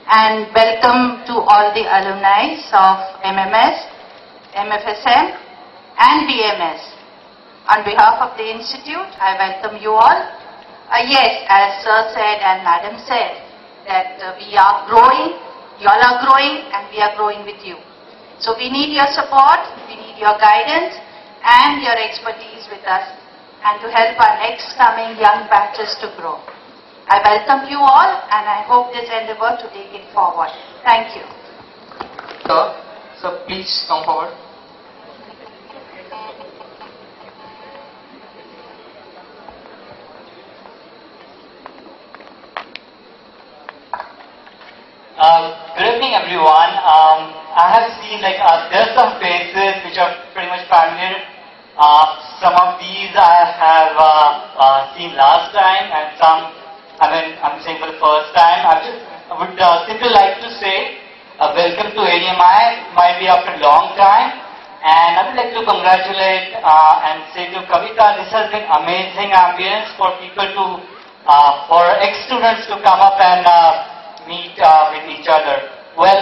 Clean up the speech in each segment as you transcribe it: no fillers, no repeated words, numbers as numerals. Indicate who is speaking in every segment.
Speaker 1: and welcome to all the alumni of MMS, MFSM and BMS. On behalf of the Institute, I welcome you all. Yes, as Sir said and Madam said, that we are growing, you all are growing and we are growing with you. So we need your support, we need your guidance and your expertise with us and to help our next coming young batches to grow. I welcome you all and I hope this endeavor to take it forward. Thank you.
Speaker 2: Sir, please come forward.
Speaker 3: Good evening, everyone. I have seen there's some faces which are pretty much familiar. Some of these I have seen last time, and some I'm saying for the first time. I would simply like to say welcome to ADMI. Might be after a long time, and I would like to congratulate and say to Kavita, this has been amazing ambience for people to, for ex-students to come up and meet with each other. Well,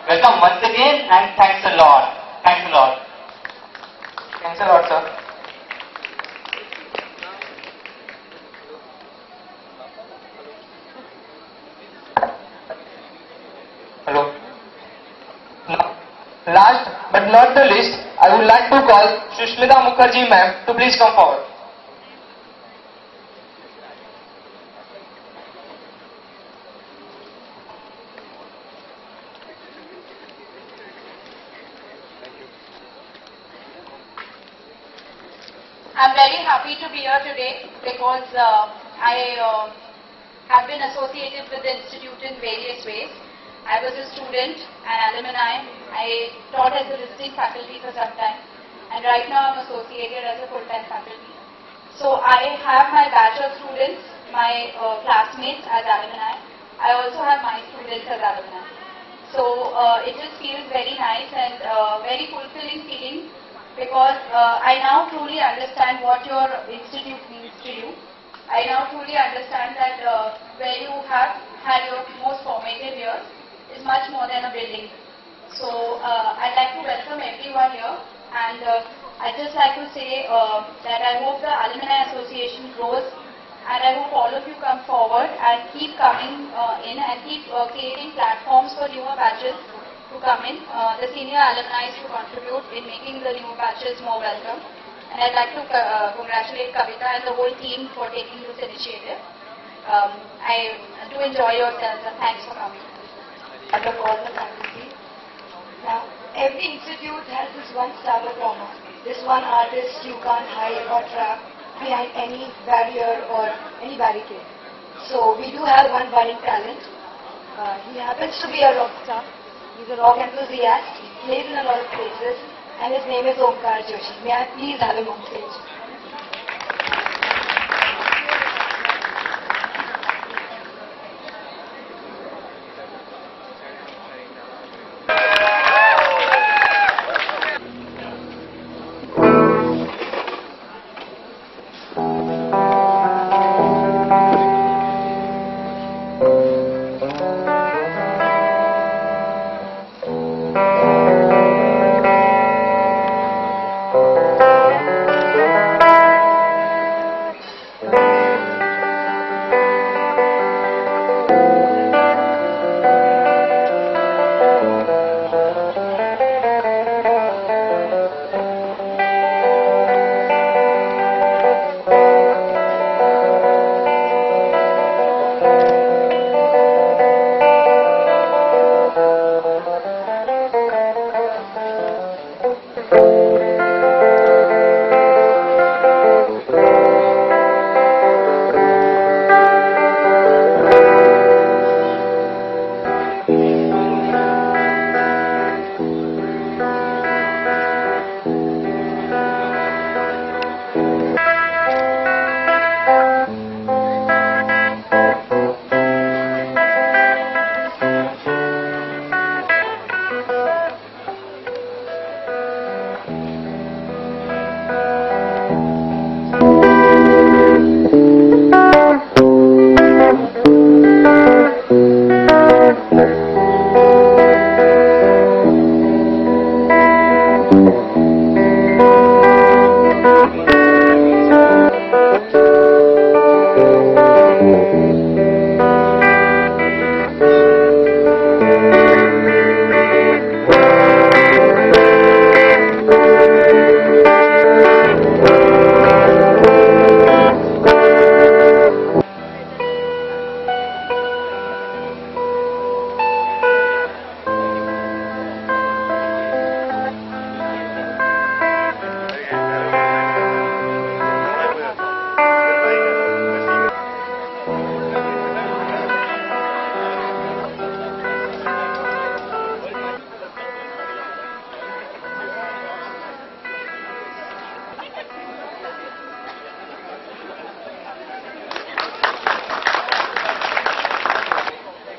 Speaker 3: welcome once again and thanks a lot. Thanks a lot.
Speaker 2: Thanks a lot, sir. Hello. Now, last but not the least, I would like to call Shushmita Mukherjee ma'am to please come forward.
Speaker 4: I'm very happy to be here today because I have been associated with the Institute in various ways. I was a student and alumni. I taught as a visiting faculty for some time, and right now I'm associated as a full-time faculty. So I have my batch of students, my classmates as alumni. I also have my students as alumni. So it just feels very nice and very fulfilling feeling, because I now truly understand what your institute means to you. I now truly understand that where you have had your most formative years is much more than a building. So I'd like to welcome everyone here, and I'd just like to say that I hope the Alumni Association grows, and I hope all of you come forward and keep coming in and keep creating platforms for newer batches to come in, the senior alumni to contribute in making the new batches more welcome. And I'd like to congratulate Kavita and the whole team for taking this initiative. I do enjoy yourselves and thanks for coming.
Speaker 5: Of all the faculty. Now, every institute has this one star performer, this one artist you can't hide or trap behind any barrier or any barricade. So we do have one budding talent. He happens to be a rock star. He's a rock enthusiast. He plays in a lot of places, and his name is Omkar Joshi. May I please have him on stage?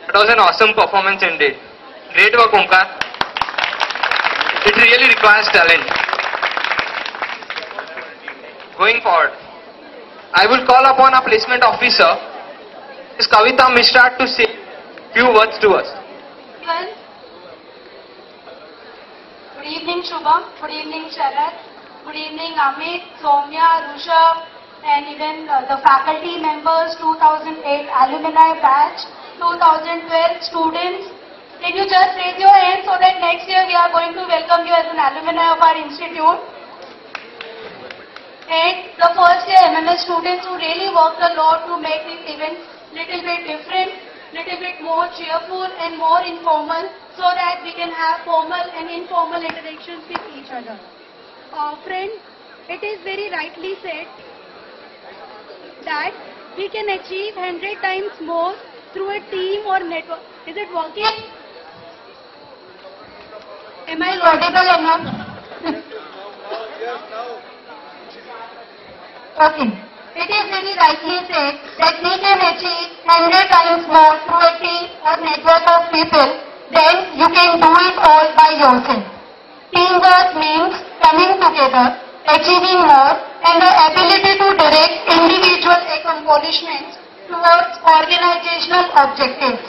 Speaker 2: That was an awesome performance indeed. Great work, Omkar. It really requires talent. Going forward, I will call upon our placement officer, Ms. Kavita Mishra, to say few words to us.
Speaker 4: Good evening, Shubham. Good evening, Sharad. Good evening, Amit, Soumya, Rushabh, and even the faculty members, 2008 alumni batch, 2012 students. Can you just raise your hand so that next year we are going to welcome you as an alumni of our institute? And the first year MMS students who really worked a lot to make this event little bit different, little bit more cheerful and more informal, so that we can have formal and informal interactions with each other. Friends, it is very rightly said that we can achieve 100 times more through a team or network. Is it working? Am I audible enough? Okay. It is very rightly said that we can achieve 100 times more through a team or network of people than you can do it all by yourself. Teamwork means coming together, achieving more, and the ability to direct individual accomplishments towards organizational objectives.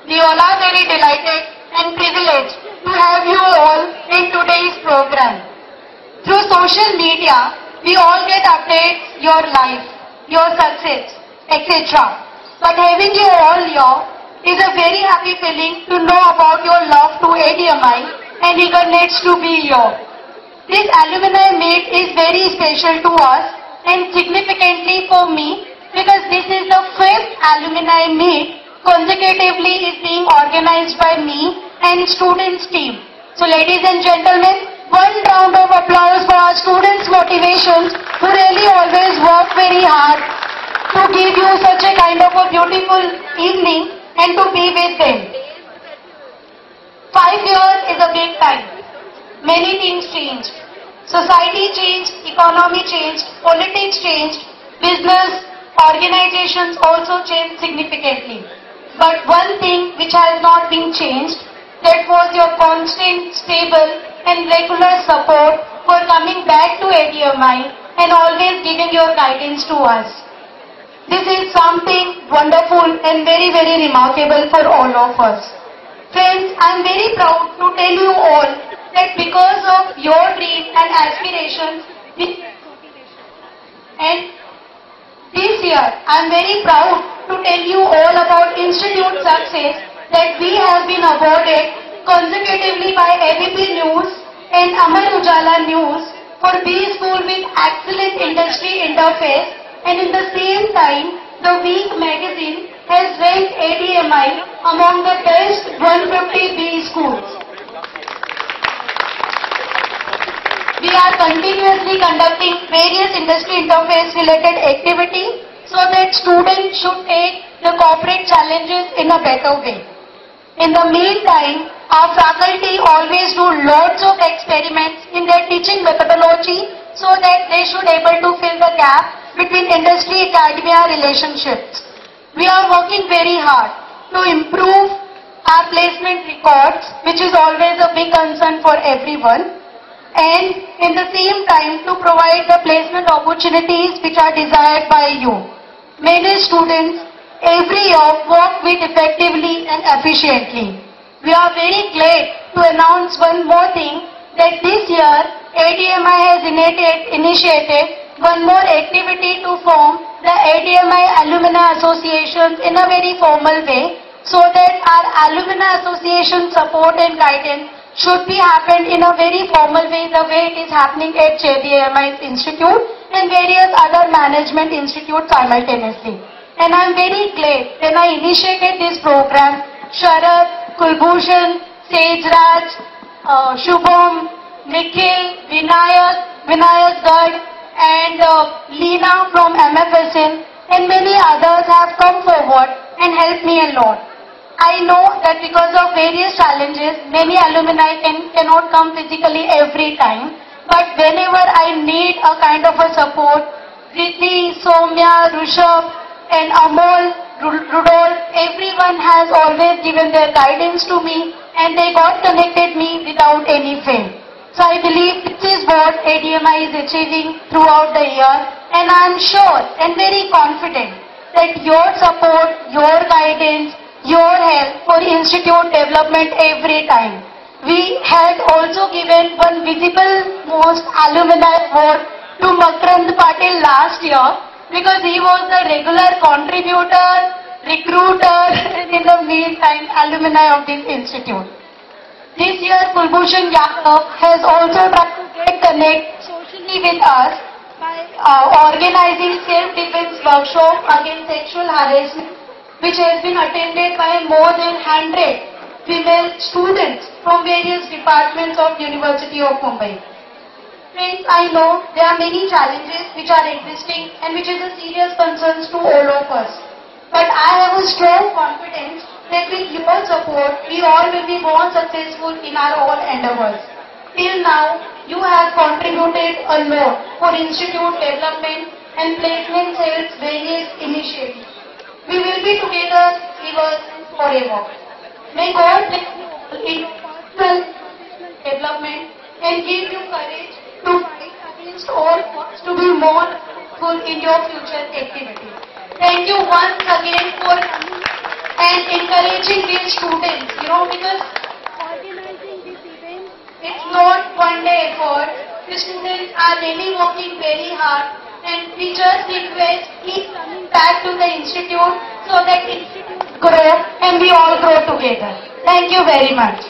Speaker 4: We all are very delighted and privileged to have you all in today's program. Through social media, we all get updates, your life, your success, etc. But having you all here is a very happy feeling to know about your love to ADMI and eagerness to be here. This alumni meet is very special to us and significantly for me because this is the 5th alumni meet consecutively is being organized by me and students team. So ladies and gentlemen, one round of applause for our students' motivations who really always work very hard to give you such a kind of a beautiful evening and to be with them. 5 years is a big time. Many things changed. Society changed, economy changed, politics changed, business, organizations also changed significantly. But one thing which has not been changed, that was your constant, stable and regular support for coming back to ADMI and always giving your guidance to us. This is something wonderful and very, very remarkable for all of us. Friends, I am very proud to tell you all that because of your dreams and aspirations, and this year I am very proud to tell you all about Institute success that we have been awarded consecutively by ABP News and Amar Ujala News for B School with excellent industry interface, and in the same time the Week magazine has ranked ADMI among the best 150 B schools. We are continuously conducting various industry interface related activity so that students should take the corporate challenges in a better way. In the meantime, our faculty always do lots of experiments in their teaching methodology so that they should able to fill the gap between industry-academia relationships. We are working very hard to improve our placement records, which is always a big concern for everyone, and in the same time to provide the placement opportunities which are desired by you. Many students every year work with effectively and efficiently. We are very glad to announce one more thing, that this year ADMI has initiated one more activity to form the ADMI Alumni Association in a very formal way, so that our Alumni Association support and guidance should be happened in a very formal way, the way it is happening at JBMI Institute and various other management institutes simultaneously. And I am very glad when I initiated this program, Sharad, Kulbhushan, Sejraj, Shubham, Nikhil, Vinayak Garg, and Leena from MFSM and many others have come forward and helped me a lot. I know that because of various challenges, many alumni cannot come physically every time, but whenever I need a kind of a support, Riddhi, Soumya, Rushabh and Amol,
Speaker 6: Rudolph, everyone has always given their guidance to me and they got connected me without any fame. So I believe this is what ADMI is achieving throughout the year, and I am sure and very confident that your support, your guidance, your help for institute development every time. We had also given one visible most alumni award to Makrand Patil last year because he was the regular contributor, recruiter, and in the meantime alumni of this institute. This year Kulbhushan Yadav has also tried to get connect socially with us by organizing self-defense workshop against sexual harassment, which has been attended by more than 100 female students from various departments of University of Mumbai. Friends, I know there are many challenges which are existing and which is a serious concern to all of us. But I have a strong confidence that with your support, we all will be more successful in our all endeavors. Till now, you have contributed a lot for institute development and placement cells various initiatives. We will be together ever and forever. May God bless you all in personal development and give you courage to fight against all odds to be more successful in your future activities. Thank you once again for coming and encouraging these students, because organizing this event, it's not one day effort. The students are really working very hard, and we just request keep coming back to the institute so that institute grow and we all grow together. Thank you very much.